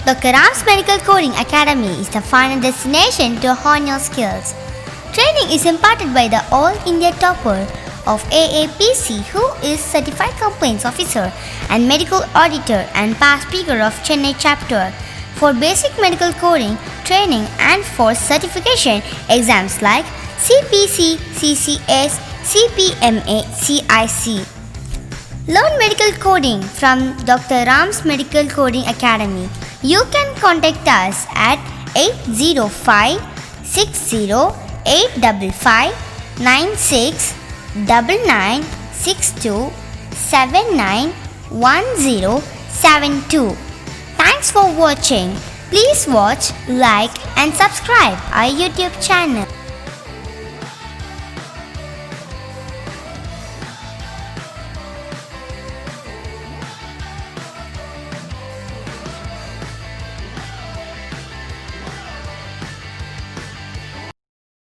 Dr. Ram's Medical Coding Academy is the final destination to hone your skills. Training is imparted by the All India topper of Aapc, who is Certified Compliance Officer and Medical Auditor and past speaker of Chennai chapter, for basic medical coding training and for certification exams like CPC, CCS, CPMA, CIC. Learn medical coding from Dr. Ram's Medical Coding Academy. You can contact us at 805 60 855 96 9962 791072. Thanks for watching. Please watch, like and subscribe our YouTube channel.